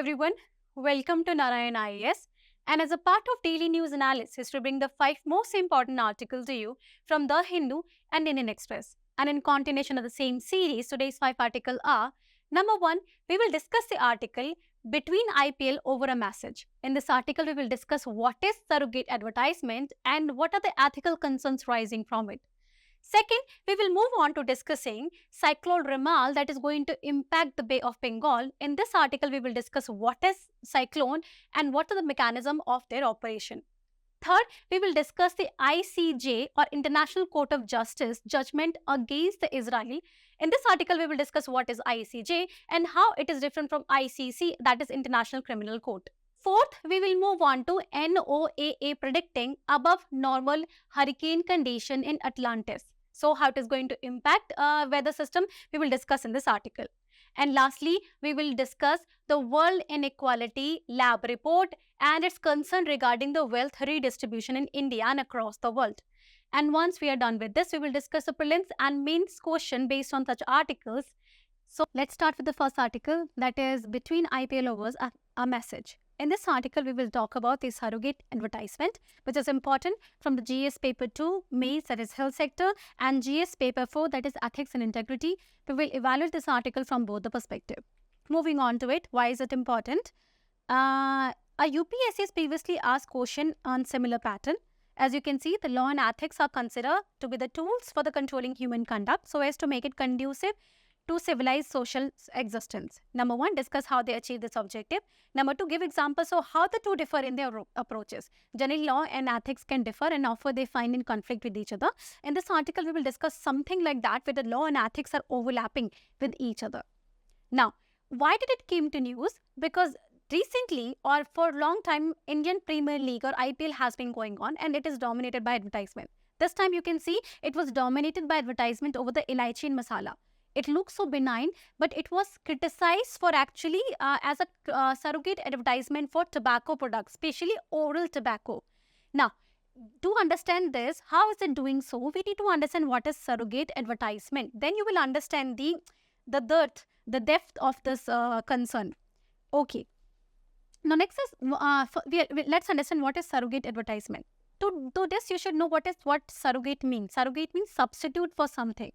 everyone, welcome to Narayan IAS. And as a part of daily news analysis, we bring the 5 most important articles to you from The Hindu and Indian Express. And in continuation of the same series, today's 5 articles are: number 1, we will discuss the article Between IPL Over a Message. In this article, we will discuss what is surrogate advertisement and what are the ethical concerns rising from it. Second, we will move on to discussing Cyclone Remal that is going to impact the Bay of Bengal. In this article, we will discuss what is cyclone and what are the mechanism of their operation. Third, we will discuss the ICJ or International Court of Justice judgment against the Israel. In this article, we will discuss what is ICJ and how it is different from ICC, that is International Criminal Court. Fourth, we will move on to NOAA predicting above normal hurricane condition in Atlantis. So how it is going to impact weather system, we will discuss in this article. And lastly, we will discuss the World Inequality Lab report and its concern regarding the wealth redistribution in India and across the world. And once we are done with this, we will discuss the prelims and mains question based on such articles. So let's start with the first article, that is Between IPL Overs a Message. In this article, we will talk about the surrogate advertisement, which is important from the GS Paper 2, Mains, that is Health Sector, and GS Paper 4, that is Ethics and Integrity. We will evaluate this article from both the perspective. Moving on to it, why is it important? A UPSC has previously asked question on similar pattern. As you can see, the law and ethics are considered to be the tools for the controlling human conduct so as to make it conducive to civilized social existence. Number 1, discuss how they achieve this objective. Number 2, give examples of how the two differ in their approaches. Generally, law and ethics can differ and often they find in conflict with each other. In this article, we will discuss something like that where the law and ethics are overlapping with each other. Now, why did it came to news? Because recently or for a long time, Indian Premier League or IPL has been going on and it is dominated by advertisement. This time you can see it was dominated by advertisement over the elaichi and masala. It looks so benign, but it was criticized for actually as a surrogate advertisement for tobacco products, especially oral tobacco. Now, to understand this, how is it doing so? We need to understand what is surrogate advertisement. Then you will understand the depth of this concern. Okay. Now, next is let's understand what is surrogate advertisement. To do this, you should know what surrogate means. Surrogate means substitute for something.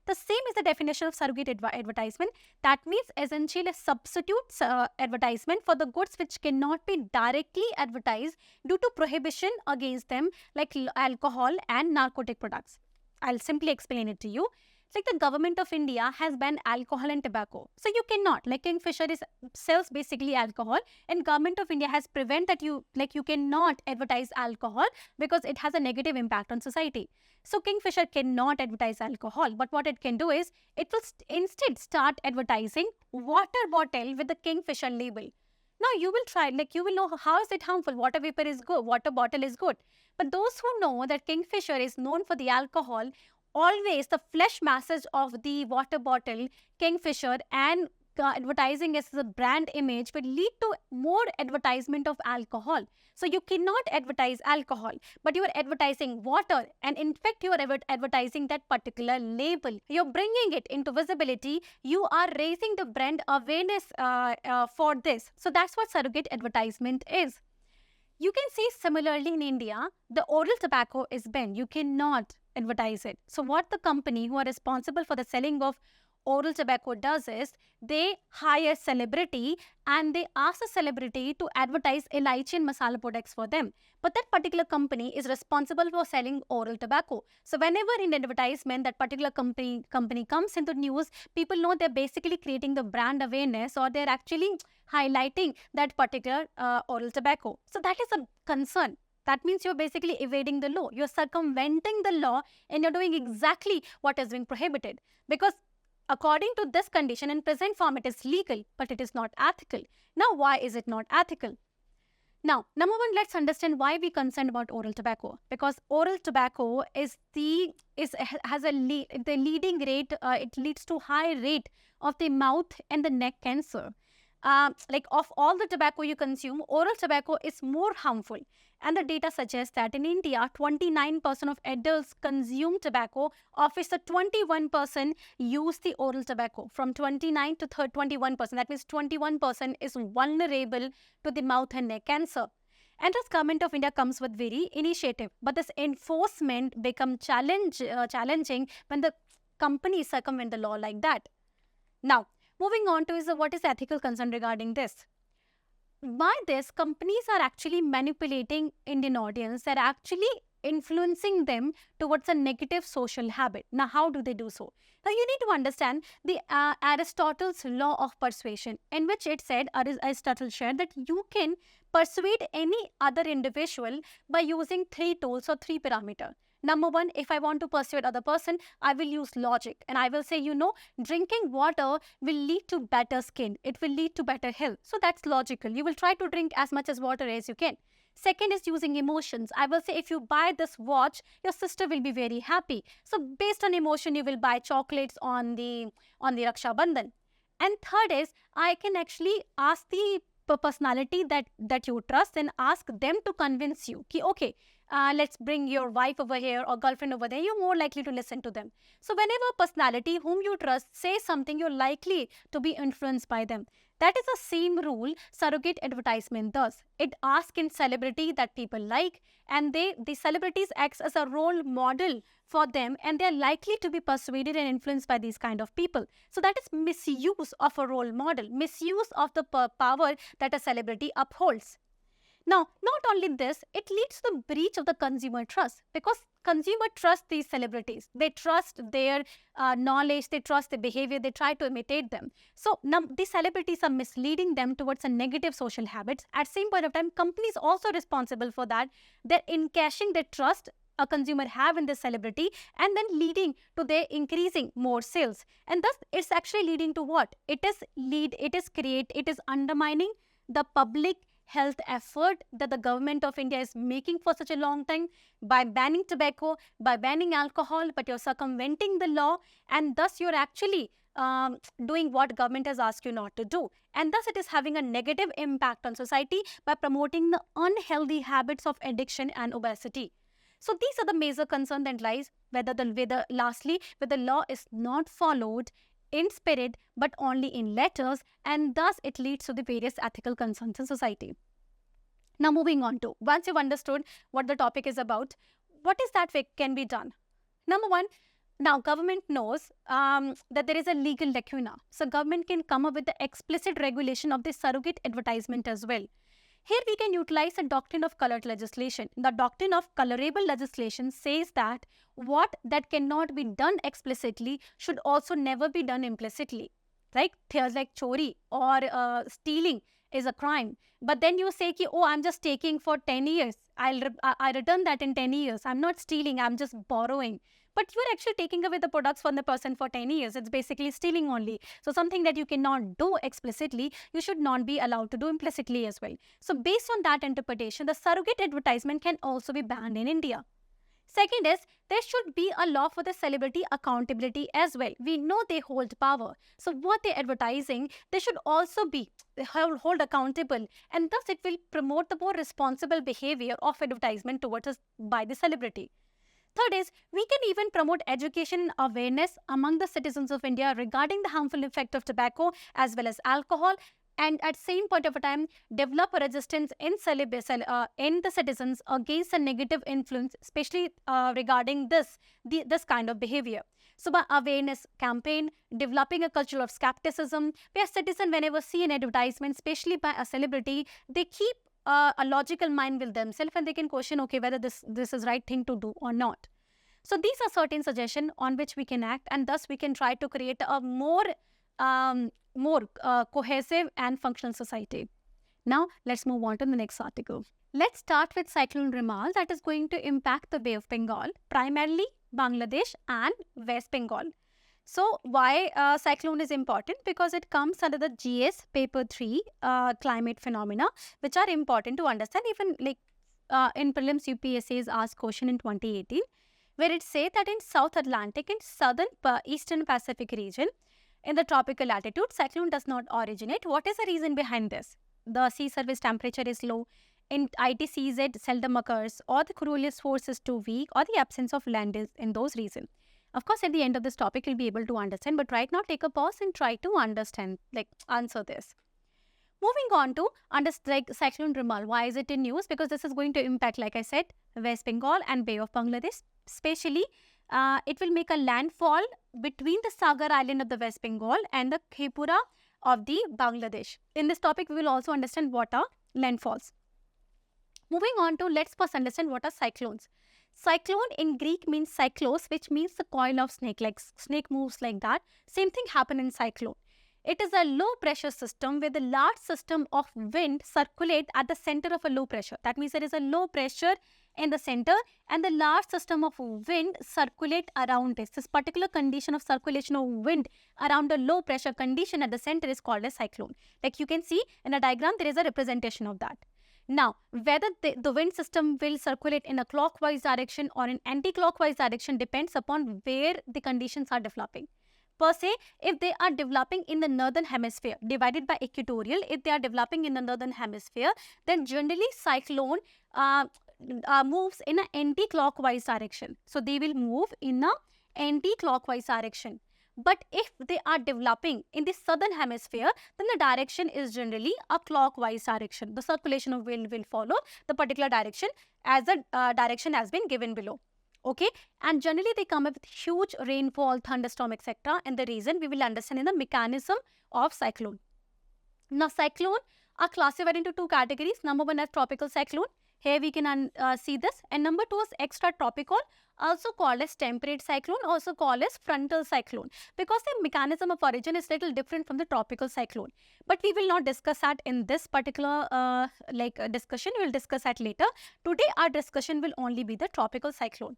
The same is the definition of surrogate advertisement. That means essentially a substitute advertisement for the goods which cannot be directly advertised due to prohibition against them, like alcohol and narcotic products. I'll simply explain it to you. It's like the government of India has banned alcohol and tobacco. So you cannot, like Kingfisher sells basically alcohol, and government of India has prevented that you cannot advertise alcohol because it has a negative impact on society. So Kingfisher cannot advertise alcohol, but what it can do is it will instead start advertising water bottle with the Kingfisher label. Now you will try, you will know how is it harmful. Water vapor is good, water bottle is good. But those who know that Kingfisher is known for the alcohol, always the flash message of the water bottle, Kingfisher, and advertising as a brand image will lead to more advertisement of alcohol. So you cannot advertise alcohol, but you are advertising water, and in fact you are advertising that particular label. You're bringing it into visibility. You are raising the brand awareness for this. So that's what surrogate advertisement is. You can see similarly in India, the oral tobacco is banned. You cannot advertise it. So what the company who are responsible for the selling of oral tobacco does is they hire celebrity and they ask the celebrity to advertise elaichi and masala products for them. But that particular company is responsible for selling oral tobacco. So whenever in advertisement that particular company comes into news, people know they're basically creating the brand awareness, or they're actually highlighting that particular oral tobacco. So that is a concern. That means you're basically evading the law. You're circumventing the law and you're doing exactly what is being prohibited. Because according to this condition, in present form, it is legal, but it is not ethical. Now, why is it not ethical? Now, number 1, let's understand why we're concerned about oral tobacco. Because oral tobacco has the leading rate. It leads to high rate of the mouth and the neck cancer. like of all the tobacco you consume, oral tobacco is more harmful. And the data suggests that in India, 29% of adults consume tobacco, of which the 21% use the oral tobacco. From 29 to 21%, that means 21% is vulnerable to the mouth and neck cancer. And thus, government of India comes with very initiative, but this enforcement become challenging when the companies circumvent the law like that. Now, moving on to what is ethical concern regarding this. By this, companies are actually manipulating Indian audience. They're actually influencing them towards a negative social habit. Now, how do they do so? Now, you need to understand the Aristotle's law of persuasion, in which it said, Aristotle shared that you can persuade any other individual by using 3 tools or 3 parameters. Number one, if I want to persuade other person, I will use logic and I will say, drinking water will lead to better skin. It will lead to better health. So that's logical. You will try to drink as much as water as you can. Second is using emotions. I will say if you buy this watch, your sister will be very happy. So based on emotion, you will buy chocolates on the Raksha Bandhan. And third is I can actually ask the personality that you trust and ask them to convince you. Okay, let's bring your wife over here or girlfriend over there, you're more likely to listen to them. So whenever a personality whom you trust says something, you're likely to be influenced by them. That is the same rule surrogate advertisement does. It asks in celebrity that people like, and the celebrities acts as a role model for them, and they're likely to be persuaded and influenced by these kind of people. So that is misuse of a role model, misuse of the power that a celebrity upholds. Now, not only this, it leads to the breach of the consumer trust, because consumer trust these celebrities. They trust their knowledge, they trust their behavior, they try to imitate them. So these celebrities are misleading them towards a negative social habits. At the same point of time, companies also responsible for that. They're encashing their trust a consumer have in this celebrity and then leading to their increasing more sales. And thus, it's actually leading to what? It is undermining the public health effort that the government of India is making for such a long time by banning tobacco, by banning alcohol, but you're circumventing the law, and thus you're actually doing what government has asked you not to do. And thus it is having a negative impact on society by promoting the unhealthy habits of addiction and obesity. So these are the major concerns that lies whether the law is not followed in spirit but only in letters, and thus it leads to the various ethical concerns in society. Now moving on to, once you've understood what the topic is about, what is that can be done? Number one, now government knows that there is a legal lacuna. So government can come up with the explicit regulation of the surrogate advertisement as well. Here we can utilize the doctrine of colored legislation. The doctrine of colorable legislation says that what that cannot be done explicitly should also never be done implicitly. Right? Things like chori or stealing is a crime. But then you say, oh, I'm just taking for 10 years. I return that in 10 years. I'm not stealing. I'm just borrowing. But you're actually taking away the products from the person for 10 years. It's basically stealing only. So something that you cannot do explicitly, you should not be allowed to do implicitly as well. So based on that interpretation, the surrogate advertisement can also be banned in India. Second is, there should be a law for the celebrity accountability as well. We know they hold power. So what they're advertising, they should also be held accountable. And thus it will promote the more responsible behavior of advertisement towards us by the celebrity. Third is, we can even promote education and awareness among the citizens of India regarding the harmful effect of tobacco as well as alcohol, and at same point of a time develop a resistance in the citizens against a negative influence, especially regarding this kind of behavior. So by awareness campaign, developing a culture of skepticism, where citizens whenever see an advertisement, especially by a celebrity, they keep a logical mind with themselves and they can question, okay, whether this is right thing to do or not. So these are certain suggestions on which we can act, and thus we can try to create a more cohesive and functional society. Now let's move on to the next article. Let's start with Cyclone Remal that is going to impact the Bay of Bengal, primarily Bangladesh and West Bengal. So why cyclone is important? Because it comes under the GS paper 3 climate phenomena, which are important to understand. Even like in prelims, UPSC is asked question in 2018, where it says that in South Atlantic and Southern Eastern Pacific region, in the tropical latitude, cyclone does not originate. What is the reason behind this? The sea surface temperature is low, in ITCZ seldom occurs, or the Coriolis force is too weak, or the absence of land is in those reasons. Of course, at the end of this topic, you'll be able to understand, but right now take a pause and try to understand, answer this. Moving on to Cyclone Remal. Why is it in news? Because this is going to impact, like I said, West Bengal and Bay of Bangladesh. Especially, it will make a landfall between the Sagar Island of the West Bengal and the Khepura of the Bangladesh. In this topic, we will also understand what are landfalls. Moving on to, let's first understand what are cyclones. Cyclone in Greek means cyclos, which means the coil of snake, like snake moves like that. Same thing happened in cyclone. It is a low pressure system where the large system of wind circulate at the center of a low pressure. That means there is a low pressure in the center and the large system of wind circulate around this. This particular condition of circulation of wind around the low pressure condition at the center is called a cyclone. Like you can see in a diagram, there is a representation of that. Now, whether the wind system will circulate in a clockwise direction or in anti-clockwise direction depends upon where the conditions are developing. Per se, if they are developing in the northern hemisphere, divided by equatorial, if they are developing in the northern hemisphere, then generally cyclone moves in an anti-clockwise direction. So, they will move in an anti-clockwise direction. But if they are developing in the southern hemisphere, then the direction is generally a clockwise direction. The circulation of wind will follow the particular direction as the direction has been given below. Okay, and generally they come up with huge rainfall, thunderstorm, etc. And the reason we will understand in the mechanism of cyclone. Now, cyclone are classified into two categories. Number one is tropical cyclone. Here we can see this. And number two is extratropical, also called as temperate cyclone, also called as frontal cyclone, because the mechanism of origin is little different from the tropical cyclone. But we will not discuss that in this particular discussion. We will discuss that later. Today our discussion will only be the tropical cyclone.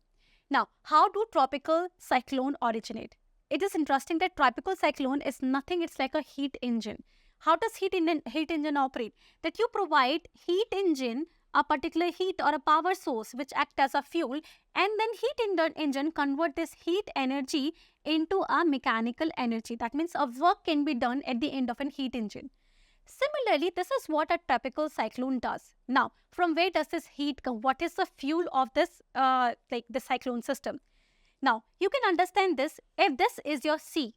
Now, how do tropical cyclone originate? It is interesting that tropical cyclone is nothing, it's like a heat engine. How does heat engine operate? That you provide heat engine a particular heat or a power source which act as a fuel, and then heat engine convert this heat energy into a mechanical energy. That means a work can be done at the end of a heat engine. Similarly, this is what a tropical cyclone does. Now, from where does this heat come? What is the fuel of this the cyclone system? Now, you can understand this. If this is your sea,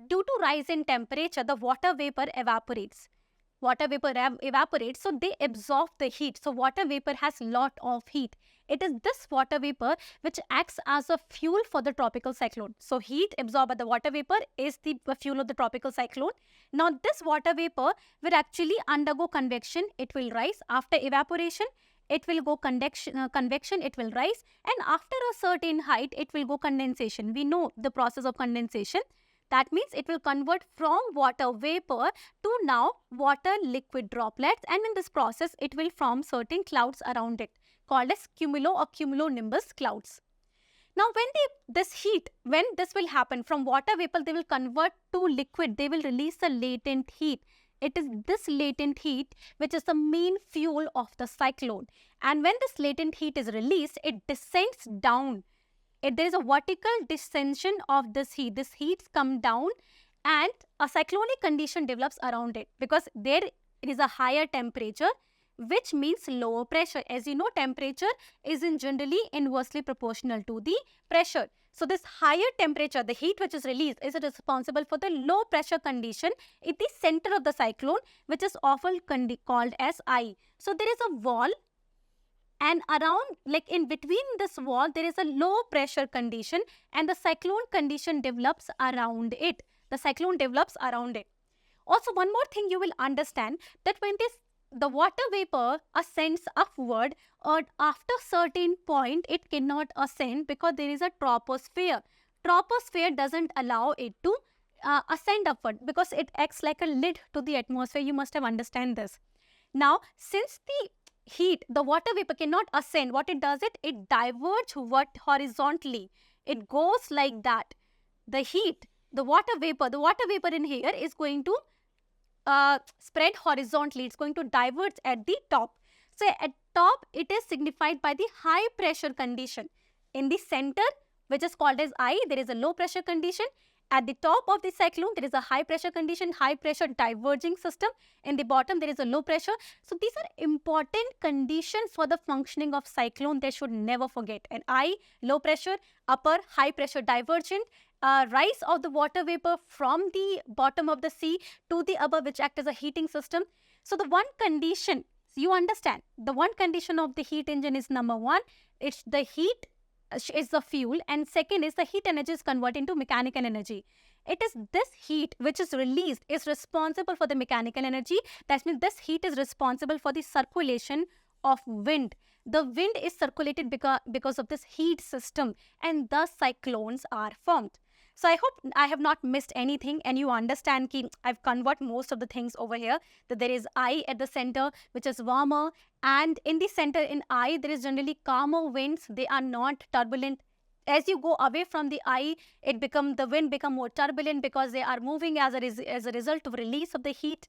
due to rise in temperature, the water vapor evaporates. Water vapor evaporates, so they absorb the heat. So water vapor has lot of heat. It is this water vapor which acts as a fuel for the tropical cyclone. So heat absorbed by the water vapor is the fuel of the tropical cyclone. Now this water vapor will actually undergo convection. It will rise. After evaporation, it will go convection, it will rise, and after a certain height, it will go condensation. We know the process of condensation. That means it will convert from water vapor to now water liquid droplets, and in this process it will form certain clouds around it called as cumulo or cumulonimbus clouds. Now when this will happen from water vapor, they will convert to liquid, they will release the latent heat. It is this latent heat which is the main fuel of the cyclone, and when this latent heat is released, it descends down. There is a vertical descension of this heat. This heat comes down and a cyclonic condition develops around it, because there is a higher temperature, which means lower pressure. As you know, temperature is generally inversely proportional to the pressure. So this higher temperature, the heat which is released, is responsible for the low pressure condition at the center of the cyclone, which is often called as eye. So there is a wall, and around, in between this wall, there is a low pressure condition, and the cyclone condition develops around it. The cyclone develops around it. Also, one more thing you will understand, that when the water vapor ascends upward, or after certain point, it cannot ascend because there is a troposphere. Troposphere doesn't allow it to ascend upward because it acts like a lid to the atmosphere. You must have understand this. Now, since the water vapor cannot ascend, what it does, it diverges horizontally. It goes like that. The water vapor in here is going to spread horizontally. It's going to diverge at the top. So at top, it is signified by the high pressure condition. In the center, which is called as I, there is a low pressure condition, At the top of the cyclone, there is a high pressure condition, high pressure diverging system. In the bottom, there is a low pressure. So these are important conditions for the functioning of cyclone. They should never forget. And I, low pressure, upper, high pressure divergent, rise of the water vapor from the bottom of the sea to the above, which act as a heating system. So the one condition, you understand, the one condition of the heat engine is number one, it's the heat is the fuel, and second is the heat energy is converted into mechanical energy. It is this heat which is released is responsible for the mechanical energy. That means this heat is responsible for the circulation of wind. The wind is circulated because of this heat system, and thus cyclones are formed. So I hope I have not missed anything and you understand that I've converted most of the things over here, that there is I at the center which is warmer, and in the center in I there is generally calmer winds. They are not turbulent. As you go away from the I, the wind become more turbulent because they are moving as a result of release of the heat.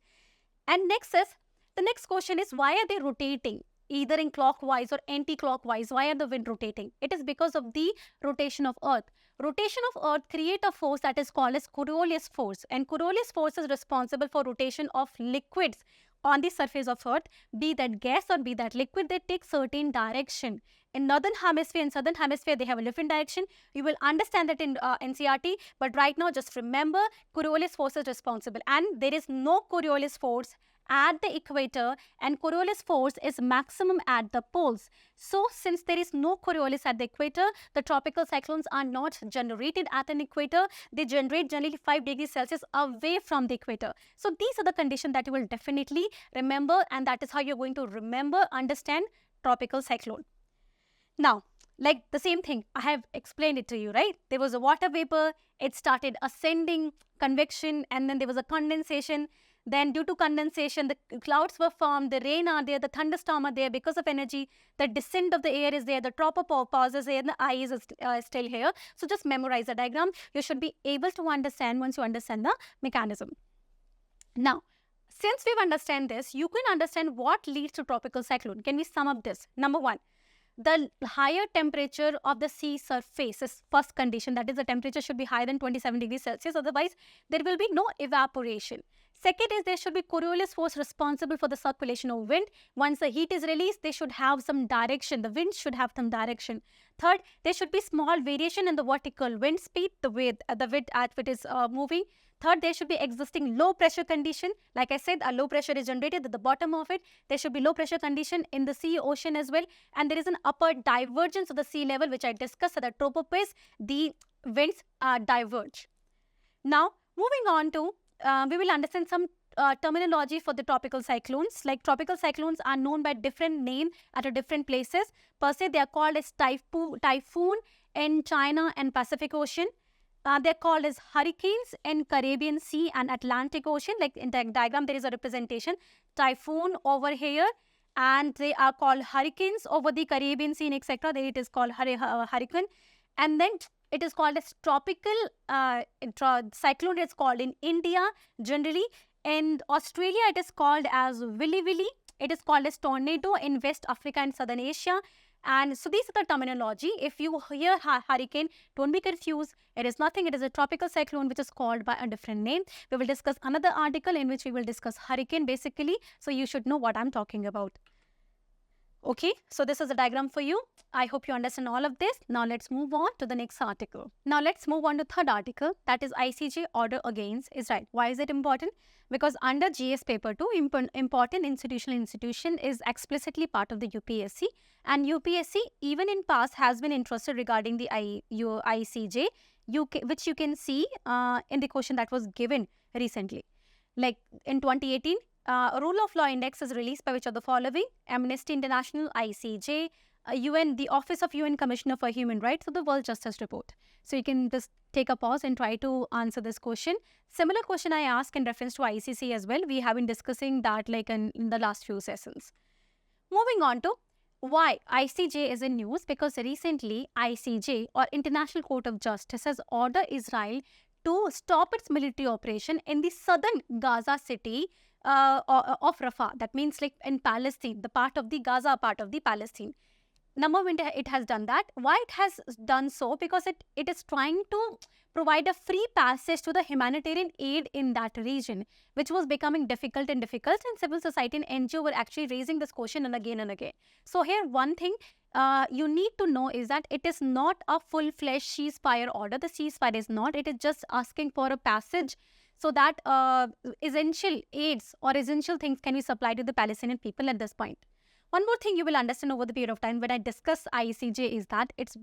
And the next question is, why are they rotating? Either in clockwise or anti-clockwise. Why are the wind rotating? It is because of the rotation of Earth. Rotation of Earth create a force that is called as Coriolis force. And Coriolis force is responsible for rotation of liquids on the surface of Earth. Be that gas or be that liquid, they take certain direction. In northern hemisphere and southern hemisphere, they have a different direction. You will understand that in NCERT. But right now, just remember, Coriolis force is responsible. And there is no Coriolis force at the equator, and Coriolis force is maximum at the poles. So since there is no Coriolis at the equator, the tropical cyclones are not generated at an equator. They generate generally 5 degrees Celsius away from the equator. So these are the conditions that you will definitely remember, and that is how you're going to remember, understand tropical cyclone. Now, like the same thing, I have explained it to you, right? There was a water vapor, it started ascending, convection, and then there was a condensation. Then due to condensation, the clouds were formed, the rain are there, the thunderstorm are there because of energy, the descent of the air is there, the tropopause is there, and the ice is still here. So just memorize the diagram. You should be able to understand once you understand the mechanism. Now, since we've understand this, you can understand what leads to tropical cyclone. Can we sum up this? Number one, the higher temperature of the sea surface is first condition. That is, the temperature should be higher than 27 degrees Celsius. Otherwise, there will be no evaporation. Second is, there should be Coriolis force responsible for the circulation of wind. Once the heat is released, they should have some direction. The wind should have some direction. Third, there should be small variation in the vertical wind speed, the wind at which it is moving. Third, there should be existing low pressure condition. Like I said, a low pressure is generated at the bottom of it. There should be low pressure condition in the sea ocean as well. And there is an upper divergence of the sea level, which I discussed at the tropopause. The winds diverge. Now, moving on to, we will understand some terminology for the tropical cyclones. Like tropical cyclones are known by different name at different places. Per se, they are called as typhoon in China and Pacific Ocean. They're called as hurricanes in Caribbean Sea and Atlantic Ocean. Like in the diagram, there is a representation. Typhoon over here, and they are called hurricanes over the Caribbean Sea, etc. There it is called hurricane. And then it is called as tropical cyclone. It's called in India generally. In Australia, it is called as Willy Willy. It is called as tornado in West Africa and Southern Asia. And so these are the terminology. If you hear hurricane, don't be confused. It is nothing. It is a tropical cyclone which is called by a different name. We will discuss another article in which we will discuss hurricane basically. So you should know what I'm talking about. Okay, so this is a diagram for you. I hope you understand all of this. Now let's move on to the next article. Now let's move on to third article, that is ICJ order against Israel. Why is it important? Because under GS paper 2, important institution is explicitly part of the UPSC, and UPSC even in past has been interested regarding the ICJ, which you can see in the question that was given recently. Like in 2018, a rule of law index is released by which of the following: Amnesty International, ICJ, UN, the Office of UN Commissioner for Human Rights, or the World Justice Report. So you can just take a pause and try to answer this question. Similar question I asked in reference to ICC as well. We have been discussing that like in the last few sessions. Moving on to why ICJ is in news, because recently ICJ or International Court of Justice has ordered Israel to stop its military operation in the southern Gaza city of Rafah. That means like in Palestine, the part of the Gaza part of the Palestine. number one, it has done that. Why it has done so? Because it is trying to provide a free passage to the humanitarian aid in that region, which was becoming difficult and difficult, and civil society and NGO were actually raising this question and again and again. So here, one thing you need to know is that it is not a full-fledged ceasefire order. The ceasefire is not. It is just asking for a passage so that essential aids or essential things can be supplied to the Palestinian people at this point. One more thing you will understand over the period of time when I discuss ICJ is that its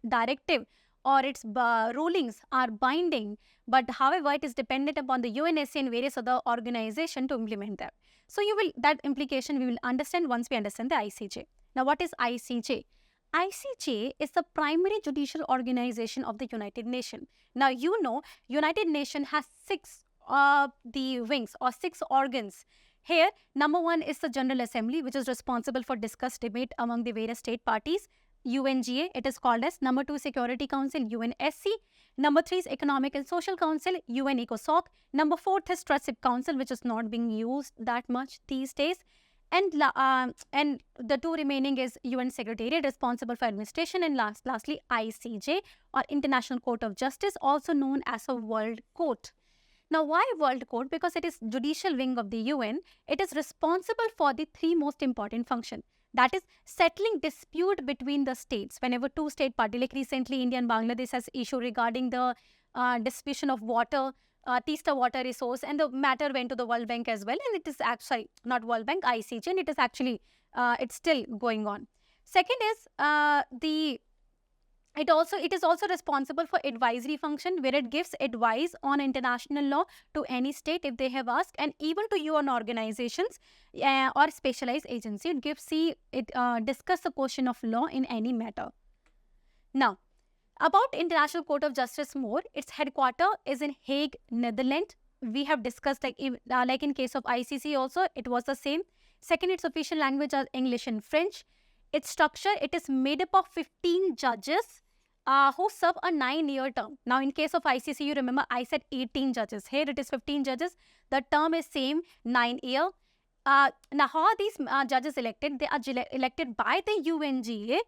directive or its rulings are binding, but however, it is dependent upon the UNSC and various other organizations to implement them. So that implication we will understand once we understand the ICJ. Now, what is ICJ? ICJ is the primary judicial organization of the United Nations. Now, you know, United Nations has six the wings or six organs. Here, number one is the General Assembly, which is responsible for discuss debate among the various state parties. UNGA, it is called as. Number two, Security Council, UNSC. Number three is Economic and Social Council, UNECOSOC. Number fourth is Trustship Council, which is not being used that much these days. And the two remaining is UN Secretariat, responsible for administration. And lastly, ICJ, or International Court of Justice, also known as a World Court. Now, why World Court? Because it is judicial wing of the UN. It is responsible for the three most important functions. That is settling dispute between the states. Whenever two state parties, like recently India and Bangladesh has issue regarding the distribution of water, Teesta water resource, and the matter went to the World Bank as well. And it is actually, not World Bank, ICJ, and it is actually, it's still going on. Second is it is also responsible for advisory function, where it gives advice on international law to any state if they have asked, and even to UN organizations or specialized agency. It discuss the question of law in any matter. Now, about International Court of Justice more, its headquarters is in Hague, Netherlands. We have discussed like in case of ICC also, it was the same. Second, its official language are English and French. Its structure, it is made up of 15 judges who serve a 9-year term. Now, in case of ICC, you remember I said 18 judges. Here it is 15 judges. The term is same, 9 year. Now, how are these judges elected? They are elected by the UNGA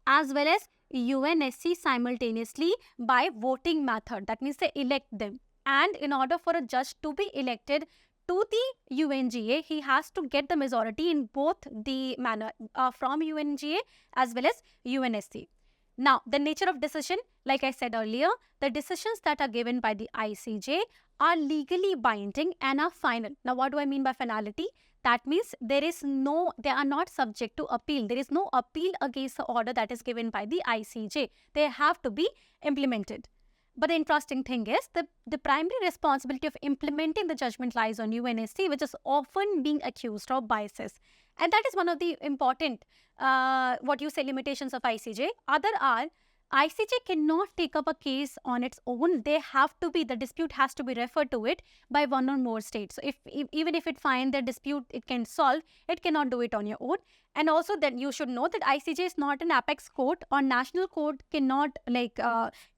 as well as UNSC simultaneously by voting method. That means they elect them. And in order for a judge to be elected to the UNGA, he has to get the majority in both the manner from UNGA as well as UNSC. Now, the nature of decision, like I said earlier, the decisions that are given by the ICJ are legally binding and are final. Now, what do I mean by finality? That means they are not subject to appeal. There is no appeal against the order that is given by the ICJ. They have to be implemented. But the interesting thing is the primary responsibility of implementing the judgment lies on UNSC, which is often being accused of biases. And that is one of the important, limitations of ICJ. Other are, ICJ cannot take up a case on its own. The dispute has to be referred to it by one or more states. So even if it finds the dispute it can solve, it cannot do it on your own. And also then you should know that ICJ is not an apex court, or national court cannot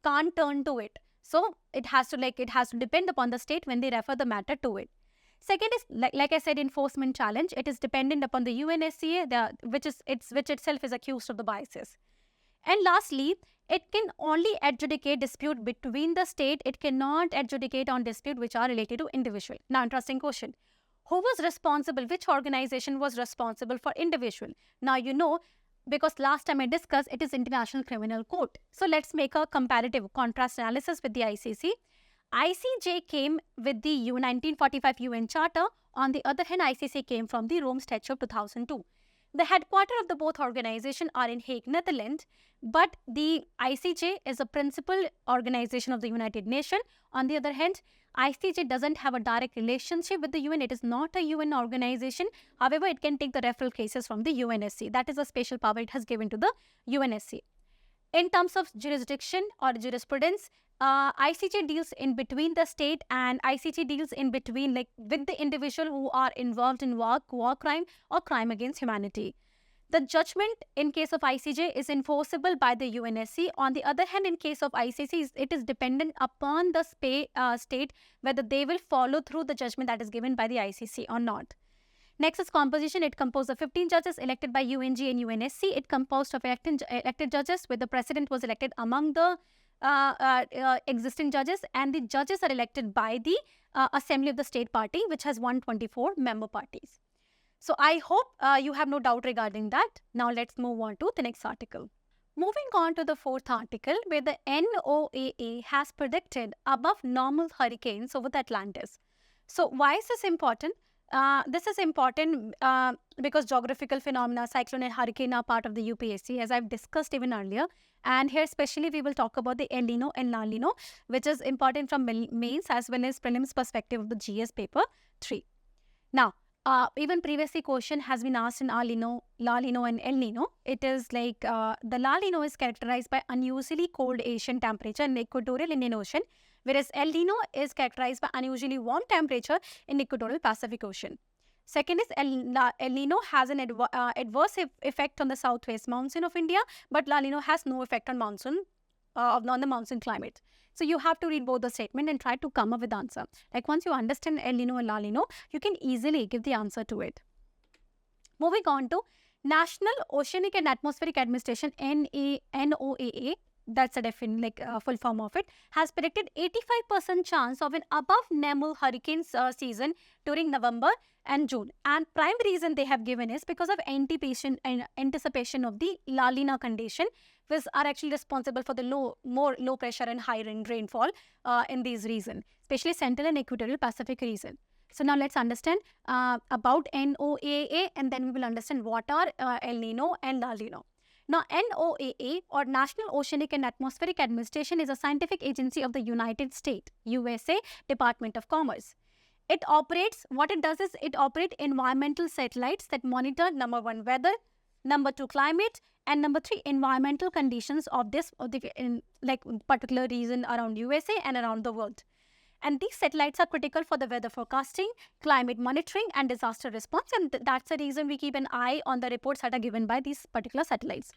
can't turn to it. So it has to depend upon the state when they refer the matter to it. Second is, like I said, enforcement challenge. It is dependent upon the UNSCA, which itself is accused of the biases. And lastly, it can only adjudicate dispute between the state. It cannot adjudicate on dispute which are related to individual. Now, interesting question. Who was responsible? Which organization was responsible for individual? Now, you know, because last time I discussed, it is International Criminal Court. So let's make a comparative contrast analysis with the ICC. ICJ came with the 1945 UN Charter. On the other hand, ICC came from the Rome Statute of 2002. The headquarters of the both organizations are in Hague, Netherlands, but the ICJ is a principal organization of the United Nations. On the other hand, ICJ doesn't have a direct relationship with the UN. It is not a UN organization. However, it can take the referral cases from the UNSC. That is a special power it has given to the UNSC. In terms of jurisdiction or jurisprudence, ICJ deals in between the state, and ICJ deals in between with the individual who are involved in war crime or crime against humanity. The judgment in case of ICJ is enforceable by the UNSC. On the other hand, in case of ICC, it is dependent upon the state whether they will follow through the judgment that is given by the ICC or not. Next is composition. It composed of 15 judges elected by UNG and UNSC. It composed of elected judges, where the president was elected among the existing judges, and the judges are elected by the Assembly of the State Party, which has 124 member parties. So I hope you have no doubt regarding that. Now let's move on to the next article. Moving on to the fourth article, where the NOAA has predicted above normal hurricanes over the Atlantis. So why is this important? This is important because geographical phenomena, cyclone and hurricane are part of the UPSC, as I've discussed even earlier. And here especially we will talk about the El Nino and La Nino, which is important from mains as well as prelims perspective of the GS paper 3. Now, even previously question has been asked in La Nino and El Nino. It is like the La Nino is characterized by unusually cold Asian temperature in the equatorial Indian Ocean, whereas El Nino is characterized by unusually warm temperature in equatorial Pacific Ocean. Second is El Nino has an adverse effect on the southwest monsoon of India, but La Nino has no effect on monsoon on the monsoon climate. So you have to read both the statement and try to come up with the answer. Like once you understand El Nino and La Nino, you can easily give the answer to it. Moving on to National Oceanic and Atmospheric Administration, NOAA, that's a full form of it, has predicted 85% chance of an above normal hurricane season during November and June. And prime reason they have given is because of anticipation of the La Nina condition, which are actually responsible for the more low pressure and high rainfall in these regions, especially central and equatorial Pacific region. So now let's understand about NOAA, and then we will understand what are El Nino and La Nina. Now, NOAA, or National Oceanic and Atmospheric Administration, is a scientific agency of the United States, USA, Department of Commerce. It operates, what it does is it operates environmental satellites that monitor number 1, weather, number 2, climate, and number 3, environmental conditions of particular region around USA and around the world. And these satellites are critical for the weather forecasting, climate monitoring, and disaster response. And that's the reason we keep an eye on the reports that are given by these particular satellites.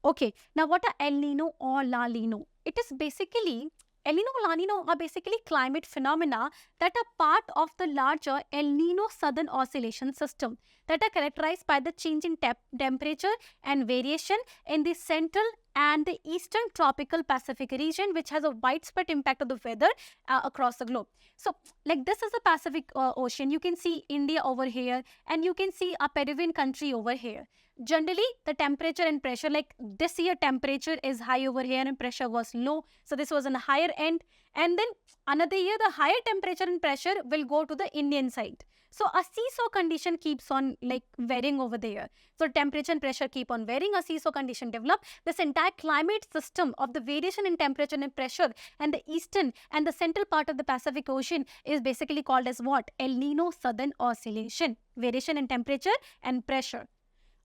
Okay, now what are El Nino or La Nina? It is basically, El Nino or La Nina are basically climate phenomena that are part of the larger El Nino Southern Oscillation System that are characterized by the change in temperature and variation in the central and the eastern tropical Pacific region, which has a widespread impact of the weather across the globe. So, like this is the Pacific Ocean. You can see India over here, and you can see a Peruvian country over here. Generally, the temperature and pressure, like this year temperature is high over here and pressure was low. So, this was on the higher end. And then another year, the higher temperature and pressure will go to the Indian side. So a seesaw condition keeps on varying over there. So temperature and pressure keep on varying, a seesaw condition develop. This entire climate system of the variation in temperature and pressure and the eastern and the central part of the Pacific Ocean is basically called as what? El Nino Southern Oscillation. Variation in temperature and pressure.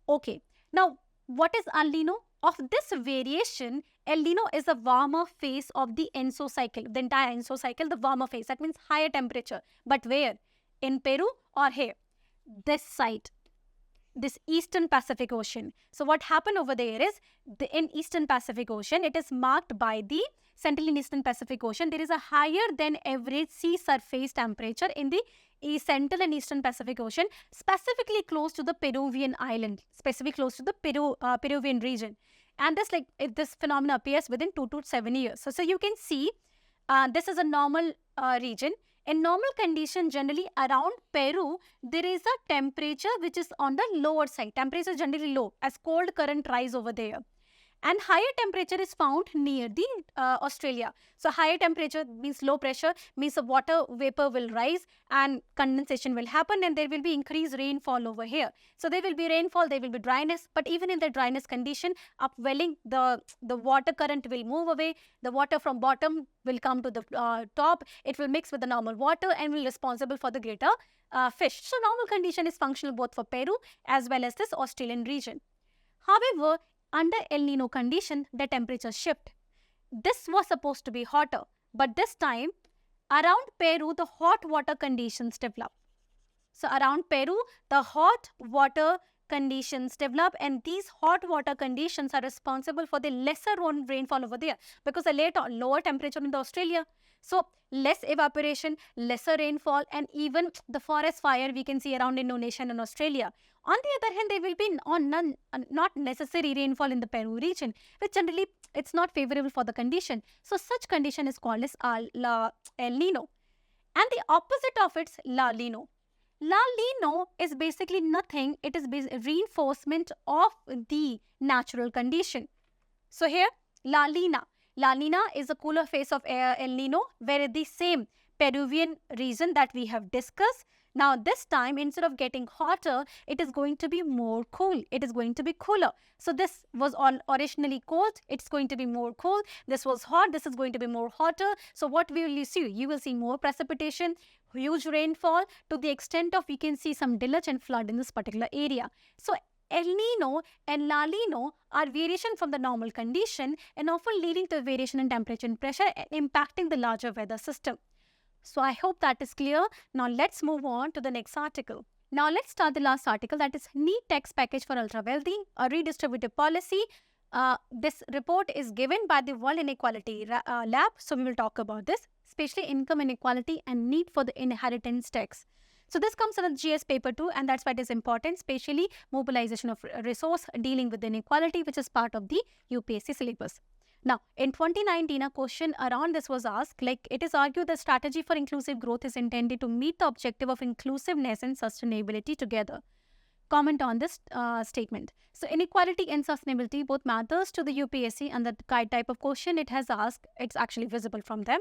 Okay. Now, what is El Nino? Of this variation, El Nino is the warmer phase of the ENSO cycle. The entire ENSO cycle, the warmer phase. That means higher temperature. But where? In Peru or here? This side. This Eastern Pacific Ocean. So what happened over there is, in Eastern Pacific Ocean, it is marked by the Central and Eastern Pacific Ocean. There is a higher than average sea surface temperature in the Central and Eastern Pacific Ocean, specifically close to the Peruvian island, specifically close to the Peruvian region. And this phenomenon appears within 2 to 7 years. So you can see this is a normal region. In normal condition, generally around Peru, there is a temperature which is on the lower side. Temperature is generally low as cold current rise over there. And higher temperature is found near the Australia. So higher temperature means low pressure, means the water vapor will rise and condensation will happen, and there will be increased rainfall over here. So there will be rainfall, there will be dryness, but even in the dryness condition, upwelling, the water current will move away. The water from bottom will come to the top. It will mix with the normal water and will be responsible for the greater fish. So normal condition is functional both for Peru as well as this Australian region. However, under El Nino condition, the temperature shift. This was supposed to be hotter, but this time around Peru, the hot water conditions develop. So around Peru, the hot water conditions develop, and these hot water conditions are responsible for the lesser rainfall over there, because the lower temperature in the Australia. So less evaporation, lesser rainfall, and even the forest fire we can see around Indonesia and Australia. On the other hand, there will be not necessary rainfall in the Peru region, which generally it's not favorable for the condition. So such condition is called as El Nino. And the opposite of it's La Nino. La Nino is basically nothing. It is reinforcement of the natural condition. So here, La Nina. La Nina is a cooler phase of El Nino, where the same Peruvian region that we have discussed. Now this time, instead of getting hotter, it is going to be more cool. It is going to be cooler. So this was originally cold. It's going to be more cool. This was hot. This is going to be more hotter. So what will you see? You will see more precipitation, huge rainfall, to the extent of we can see some deluge and flood in this particular area. So El Nino and La Nino are variation from the normal condition and often leading to variation in temperature and pressure and impacting the larger weather system. So I hope that is clear. Now let's move on to the next article. Now let's start the last article, that is Neat Tax Package for Ultra Wealthy, a redistributive policy. This report is given by the World Inequality Lab. So we will talk about this, especially income inequality and need for the inheritance tax. So this comes in the GS paper 2, and that's why it is important, especially mobilization of resource dealing with inequality, which is part of the UPSC syllabus. Now, in 2019, a question around this was asked, like it is argued the strategy for inclusive growth is intended to meet the objective of inclusiveness and sustainability together. Comment on this statement. So inequality and sustainability both matters to the UPSC, and the type of question it has asked, it's actually visible from them.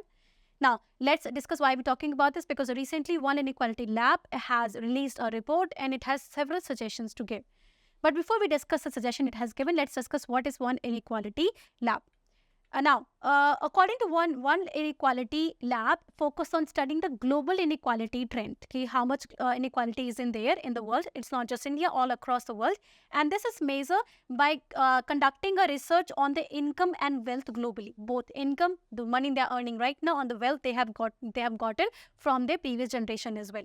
Now, let's discuss why we're talking about this, because recently World Inequality Lab has released a report and it has several suggestions to give. But before we discuss the suggestion it has given, let's discuss what is World Inequality Lab. Now, according to World Inequality Lab, focus on studying the global inequality trend. Okay, how much inequality is in there in the world. It's not just India, all across the world. And this is measured by conducting a research on the income and wealth globally. Both income, the money they are earning right now, and the wealth they have gotten from their previous generation as well.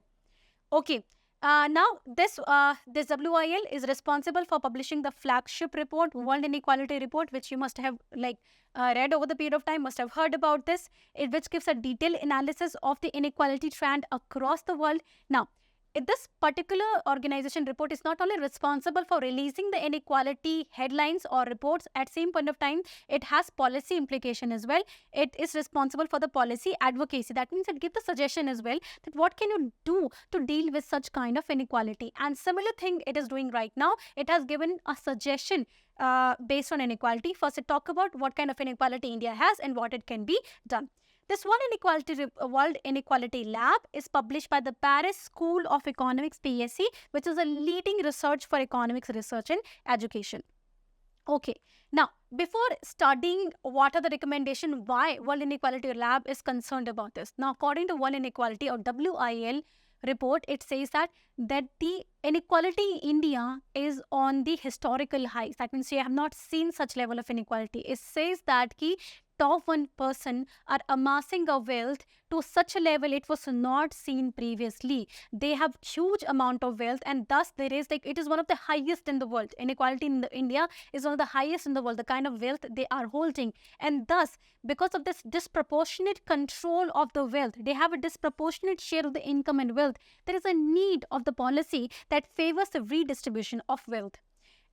Okay. Now, this WIL is responsible for publishing the flagship report, World Inequality Report, which you must have read over the period of time, must have heard about this, which gives a detailed analysis of the inequality trend across the world. Now, this particular organization report is not only responsible for releasing the inequality headlines or reports, at same point of time, it has policy implication as well. It is responsible for the policy advocacy. That means it gives the suggestion as well that what can you do to deal with such kind of inequality. And similar thing it is doing right now. It has given a suggestion based on inequality. First, it talk about what kind of inequality India has and what it can be done. This World Inequality Lab is published by the Paris School of Economics, PSC, which is a leading research for economics research and education. Okay, now before studying what are the recommendation, why World Inequality Lab is concerned about this. Now, according to World Inequality or WIL report, it says that the inequality in India is on the historical highs. That means you have not seen such level of inequality. It says that top 1% are amassing a wealth to such a level it was not seen previously. They have huge amount of wealth, and thus there is it is one of the highest in the world. Inequality in India is one of the highest in the world, the kind of wealth they are holding. And thus, because of this disproportionate control of the wealth, they have a disproportionate share of the income and wealth. There is a need of the policy that favors the redistribution of wealth.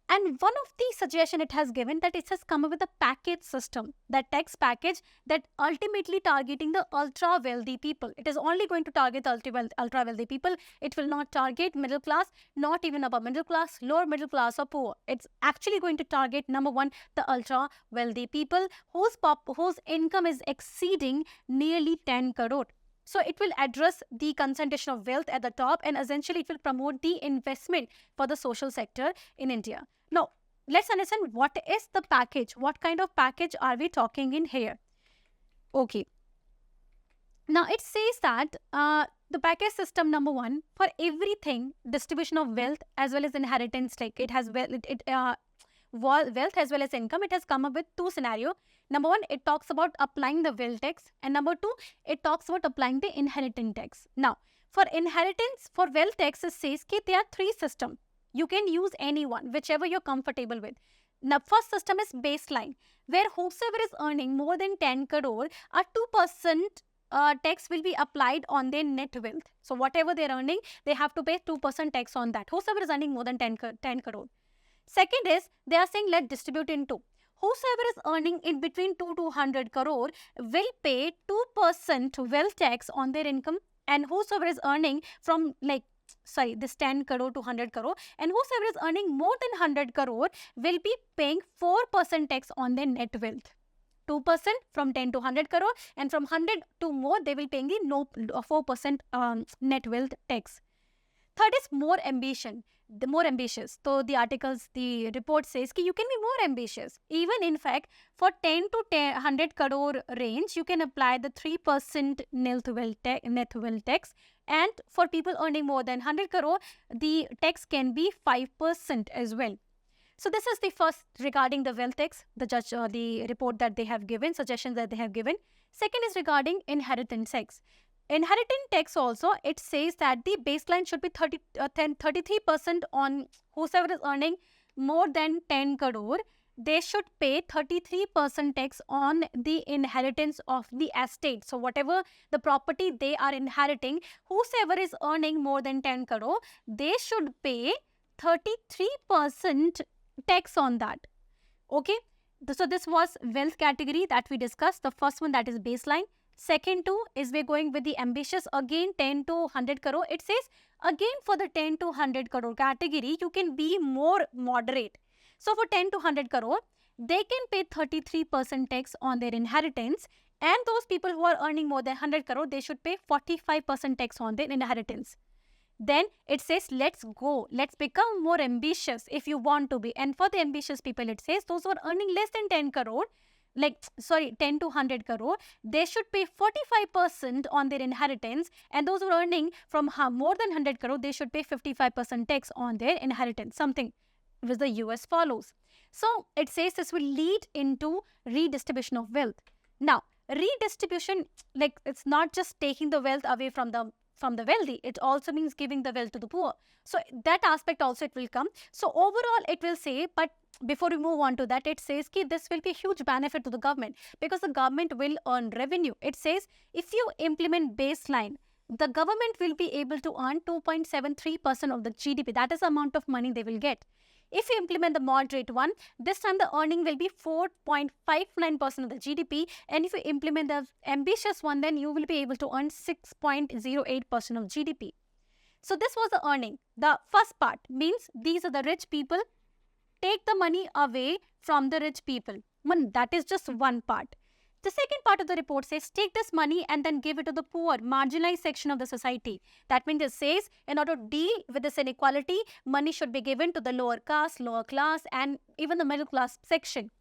And one of the suggestion it has given that it has come up with a package system, that tax package that ultimately targeting the ultra wealthy people. It is only going to target the ultra wealthy people. It will not target middle class, not even upper middle class, lower middle class or poor. It's actually going to target, number one, the ultra wealthy people whose income is exceeding nearly 10 crore. So it will address the concentration of wealth at the top, and essentially it will promote the investment for the social sector in India. Now, let's understand what is the package. What kind of package are we talking in here? Okay. Now, it says that the package system, number one, for everything, distribution of wealth as well as inheritance, like it has wealth as well as income, it has come up with two scenarios. Number one, it talks about applying the wealth tax, and number two, it talks about applying the inheritance tax. Now, for inheritance, for wealth tax, it says that there are three systems. You can use any one, whichever you're comfortable with. Now, first system is baseline, where whosoever is earning more than 10 crore, a 2% tax will be applied on their net wealth. So whatever they're earning, they have to pay 2% tax on that. Whosoever is earning more than 10 crore. Second is, they are saying let's distribute in two. Whosoever is earning in between 2 to 100 crore will pay 2% wealth tax on their income, and whosoever is earning from this 10 crore to 100 crore, and whosoever is earning more than 100 crore will be paying 4% tax on their net wealth. 2% from 10 to 100 crore, and from 100 to more they will paying the 4% net wealth tax. Third is more ambitious. So the report says that you can be more ambitious. Even in fact, for 10 to 100 crore range, you can apply the 3% net wealth tax. And for people earning more than 100 crore, the tax can be 5% as well. So this is the first regarding the wealth tax, the report that they have given, suggestions that they have given. Second is regarding inheritance tax. Inheritance tax also, it says that the baseline should be 33% on whosoever is earning more than 10 crore. They should pay 33% tax on the inheritance of the estate. So whatever the property they are inheriting, whosoever is earning more than 10 crore, they should pay 33% tax on that. Okay. So this was wealth category that we discussed. The first one, that is baseline. Second two is we're going with the ambitious, again 10 to 100 crore. It says again for the 10 to 100 crore category, you can be more moderate. So for 10 to 100 crore, they can pay 33% tax on their inheritance, and those people who are earning more than 100 crore, they should pay 45% tax on their inheritance. Then it says, let's become more ambitious if you want to be. And for the ambitious people, it says those who are earning less than 10 crore, 10 to 100 crore, they should pay 45% on their inheritance, and those who are earning from more than 100 crore, they should pay 55% tax on their inheritance, something which the US follows. So it says this will lead into redistribution of wealth. Now, redistribution, it's not just taking the wealth away from the wealthy, it also means giving the wealth to the poor. So that aspect also it will come. So overall it will say, but before we move on to that, it says that this will be a huge benefit to the government because the government will earn revenue. It says if you implement baseline, the government will be able to earn 2.73% of the GDP. That is the amount of money they will get. If you implement the moderate one, this time the earning will be 4.59% of the GDP. And if you implement the ambitious one, then you will be able to earn 6.08% of GDP. So this was the earning. The first part means these are the rich people. Take the money away from the rich people. That is just one part. The second part of the report says, take this money and then give it to the poor, marginalized section of the society. That means it says, in order to deal with this inequality, money should be given to the lower caste, lower class, and even the middle class section.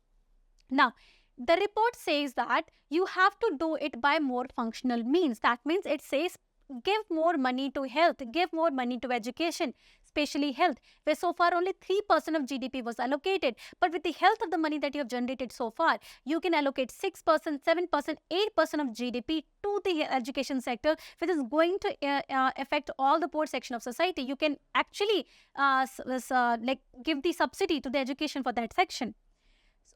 Now, the report says that you have to do it by more functional means. That means it says, give more money to health, give more money to education, especially health, where so far only 3% of GDP was allocated. But with the health of the money that you have generated so far, you can allocate 6%, 7%, 8% of GDP to the education sector, which is going to affect all the poor section of society. You can actually give the subsidy to the education for that section.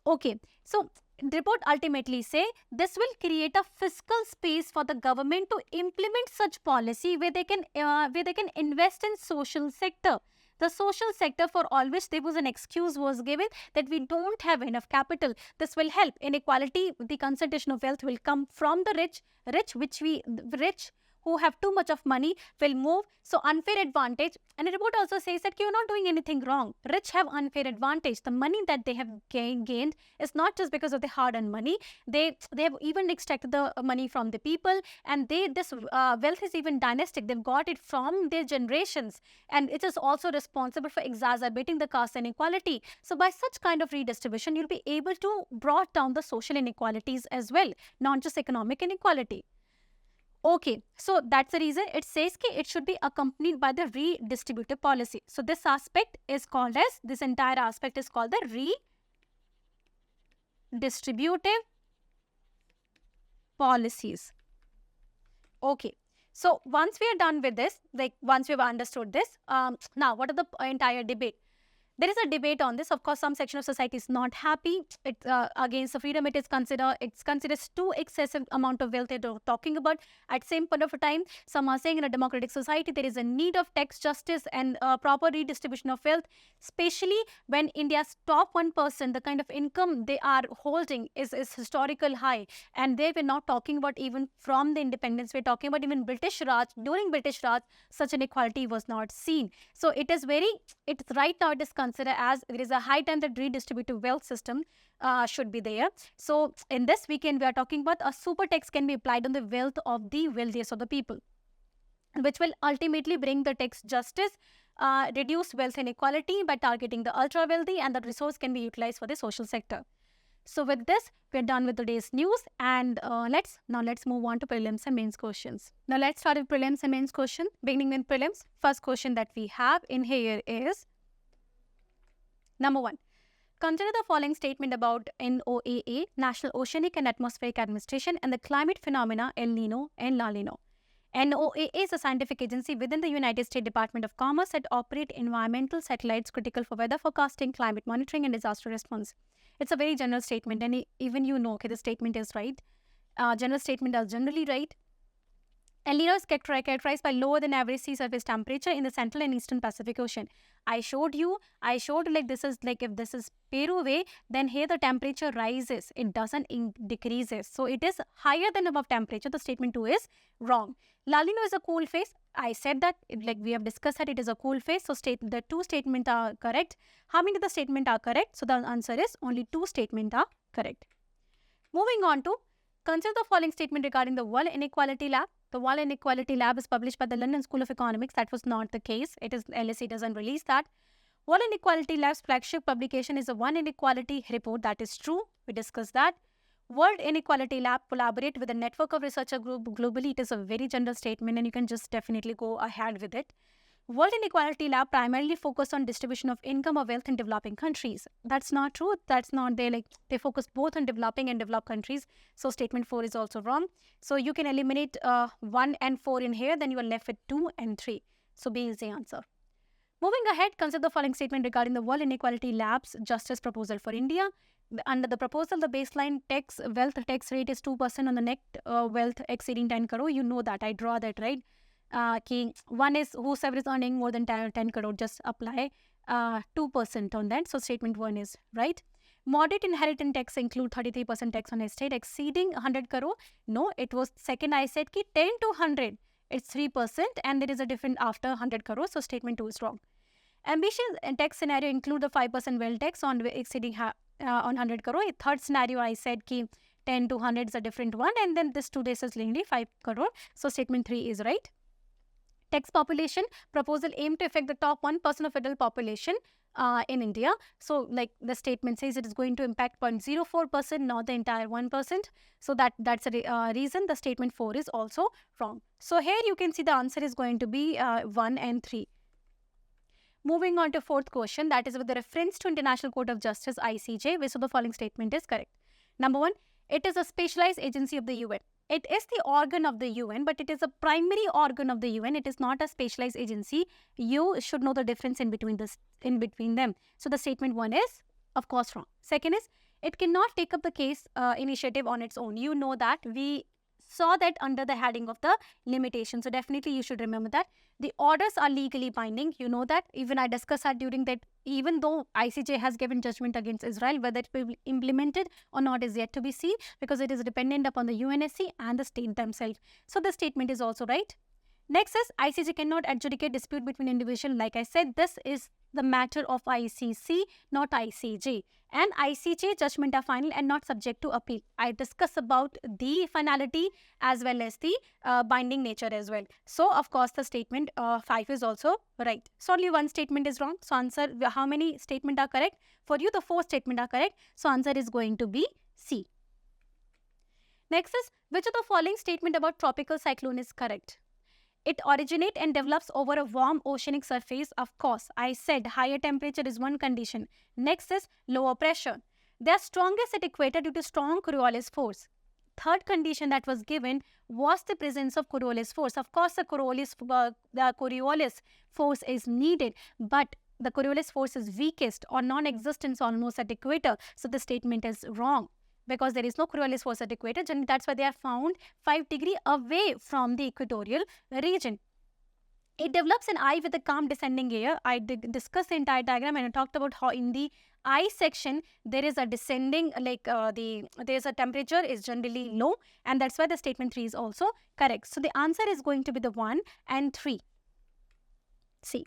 Okay, so the report ultimately say this will create a fiscal space for the government to implement such policy where they can invest in social sector. The social sector, for all which there was an excuse was given that we don't have enough capital. This will help. Inequality, the concentration of wealth will come from the rich who have too much of money will move. So unfair advantage. And the report also says that you're not doing anything wrong. Rich have unfair advantage. The money that they have gained is not just because of the hard-earned money. They have even extracted the money from the people, and this wealth is even dynastic. They've got it from their generations, and it is also responsible for exacerbating the caste inequality. So by such kind of redistribution, you'll be able to brought down the social inequalities as well, not just economic inequality. Okay, so that's the reason it says that it should be accompanied by the redistributive policy. So this aspect is called as, this entire aspect is called the redistributive policies. Okay, So once we are done with this, like once we've understood this, now what are the entire debate? There is a debate on this. Of course, some section of society is not happy. It against the freedom. It's considered too excessive amount of wealth they're talking about. At same point of a time, some are saying in a democratic society there is a need of tax justice and proper redistribution of wealth, especially when India's top 1%, the kind of income they are holding is historical high, and they were not talking about even from the independence. We're talking about even British Raj. During British Raj, such an equality was not seen. So it is right now it is considered as there is a high time that redistributive wealth system should be there. So in this weekend, we are talking about a super tax can be applied on the wealth of the wealthiest of the people, which will ultimately bring the tax justice, reduce wealth inequality by targeting the ultra wealthy, and the resource can be utilized for the social sector. So with this, we're done with today's news, and let's move on to prelims and mains questions. Now let's start with prelims and mains question. Beginning with prelims, first question that we have in here is number 1. Consider the following statement about NOAA, National Oceanic and Atmospheric Administration, and the climate phenomena El Nino and La Nino. NOAA is a scientific agency within the United States Department of Commerce that operate environmental satellites critical for weather forecasting, climate monitoring, and disaster response. It's a very general statement, and even okay, the statement is right. General statement are generally right. El Nino is characterized by lower than average sea surface temperature in the central and eastern Pacific Ocean. I showed you like this is like if this is Peru way, then here the temperature rises. It doesn't decreases. So it is higher than above temperature. The statement 2 is wrong. La Nina is a cool phase. I said that, like we have discussed that it is a cool phase. So the 2 statements are correct. How many of the statements are correct? So the answer is only 2 statements are correct. Moving on to consider the following statement regarding the World Inequality Lab. The World Inequality Lab is published by the London School of Economics. That was not the case. It is LSE doesn't release that. World Inequality Lab's flagship publication is the One Inequality Report. That is true. We discussed that. World Inequality Lab collaborate with a network of researcher group globally. It is a very general statement, and you can just definitely go ahead with it. World Inequality Lab primarily focus on distribution of income or wealth in developing countries. That's not true. That's not they focus both on developing and developed countries. So statement 4 is also wrong. So you can eliminate 1 and 4 in here. Then you are left with 2 and 3. So B is the answer. Moving ahead, consider the following statement regarding the World Inequality Lab's justice proposal for India. Under the proposal, the baseline wealth tax rate is 2% on the net wealth exceeding 10 crore. You know that. I draw that, right? One is whosoever is earning more than 10 crore, just apply 2% on that. So statement 1 is right. Moderate inheritance tax include 33% tax on estate exceeding 100 crore. No, it was second I said 10 to 100. It's 3% and there is a difference after 100 crore. So statement 2 is wrong. Ambitious tax scenario include the 5% wealth tax on exceeding on 100 crore. Third scenario I said 10 to 100 is a different one, and then this 2 days is linearly 5 crore. So statement 3 is right. Tax population proposal aim to affect the top 1% of adult population in India. So like the statement says, it is going to impact 0.04%, not the entire 1%. So that's a reason the statement 4 is also wrong. So here you can see the answer is going to be 1 and 3. Moving on to fourth question, that is with the reference to International Court of Justice ICJ, which of the following statement is correct? Number 1, it is a specialized agency of the UN. It is the organ of the UN, but it is a primary organ of the UN. It is not a specialized agency. You should know the difference in between them. So the statement 1 is, of course, wrong. Second is, it cannot take up the case initiative on its own. You know that. We saw that under the heading of the limitation. So definitely you should remember that. The orders are legally binding. You know that. Even I discussed that during that. Even though ICJ has given judgment against Israel, whether it will be implemented or not is yet to be seen, because it is dependent upon the UNSC and the state themselves. So the statement is also right. Next is, ICJ cannot adjudicate dispute between individuals. Like I said, this is the matter of ICC, not ICJ. And ICJ judgment are final and not subject to appeal. I discuss about the finality as well as the binding nature as well. So, of course, the statement 5 is also right. So, only one statement is wrong. So, answer, how many statements are correct? For you, the 4 statements are correct. So, answer is going to be C. Next is, which of the following statement about tropical cyclone is correct? It originates and develops over a warm oceanic surface. Of course, I said higher temperature is one condition. Next is lower pressure. They are strongest at equator due to strong Coriolis force. third condition that was given was the presence of Coriolis force. Of course, the Coriolis force is needed, but the Coriolis force is weakest or non-existent almost at equator. So the statement is wrong because there is no Coriolis force at equator. And that's why they are found 5 degrees away from the equatorial region. It develops an eye with a calm descending air. I discussed the entire diagram and I talked about how in the eye section there is a descending, there's a temperature is generally low, and that's why the statement 3 is also correct. So the answer is going to be the 1 and 3. See.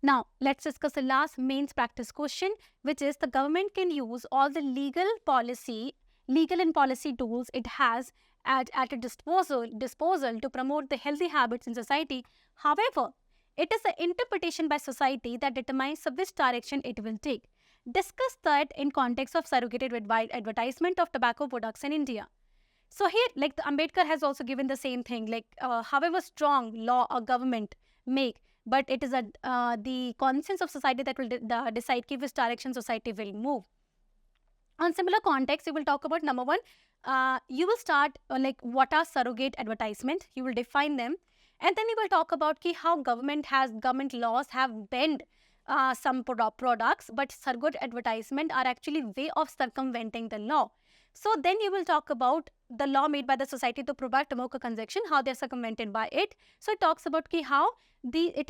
Now, let's discuss the last mains practice question, which is the government can use all the legal and policy tools it has at its disposal to promote the healthy habits in society. However, it is the interpretation by society that determines which direction it will take. Discuss that in context of surrogated advertisement of tobacco products in India. So here, like the Ambedkar has also given the same thing, like however strong law or government make, but it is the conscience of society that will decide which direction society will move. On similar context, you will talk about number 1. You will start what are surrogate advertisement. You will define them, and then you will talk about how government laws have banned some products, but surrogate advertisement are actually way of circumventing the law. So then you will talk about the law made by the society to provide tobacco consumption, how they are circumvented by it. So it talks about how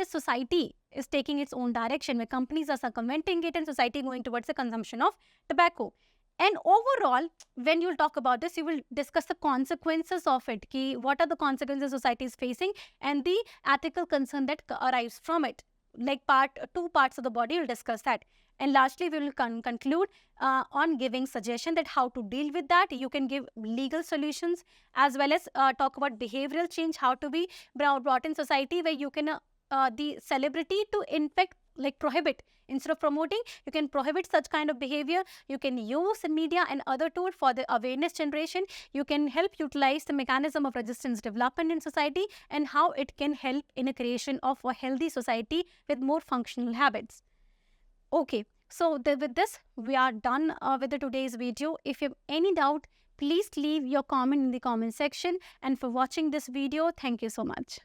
society is taking its own direction, where companies are circumventing it and society going towards the consumption of tobacco. And overall, when you will talk about this, you will discuss the consequences of it. What are the consequences society is facing and the ethical concern that arises from it. Like two parts of the body, we'll discuss that. And lastly, we will conclude on giving suggestion that how to deal with that. You can give legal solutions as well as talk about behavioral change, how to be brought in society where you can the celebrity to in fact prohibit. Instead of promoting, you can prohibit such kind of behavior. You can use media and other tools for the awareness generation. You can help utilize the mechanism of resistance development in society and how it can help in a creation of a healthy society with more functional habits. Okay, so with this, we are done with today's video. If you have any doubt, please leave your comment in the comment section. And for watching this video, thank you so much.